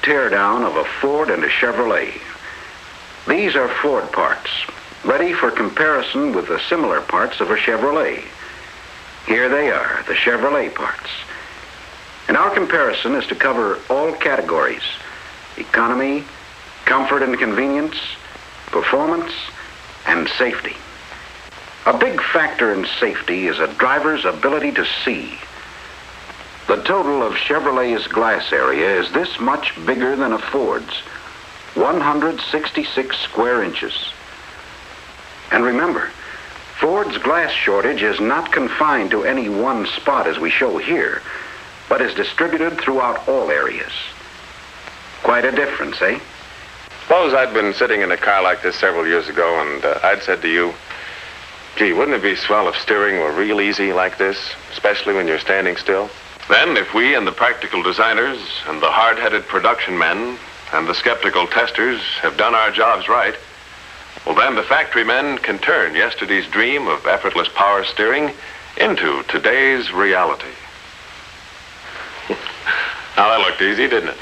teardown of a Ford and a Chevrolet. These are Ford parts, ready for comparison with the similar parts of a Chevrolet. Here they are, the Chevrolet parts. And our comparison is to cover all categories: economy, comfort and convenience, performance, and safety. A big factor in safety is a driver's ability to see. The total of Chevrolet's glass area is this much bigger than a Ford's, 166 square inches. And remember, Ford's glass shortage is not confined to any one spot as we show here, but is distributed throughout all areas. Quite a difference, eh? Suppose I'd been sitting in a car like this several years ago and I'd said to you, gee, wouldn't it be swell if steering were real easy like this, especially when you're standing still? Then, if we and the practical designers and the hard-headed production men and the skeptical testers have done our jobs right, well, then the factory men can turn yesterday's dream of effortless power steering into today's reality. Now, that looked easy, didn't it?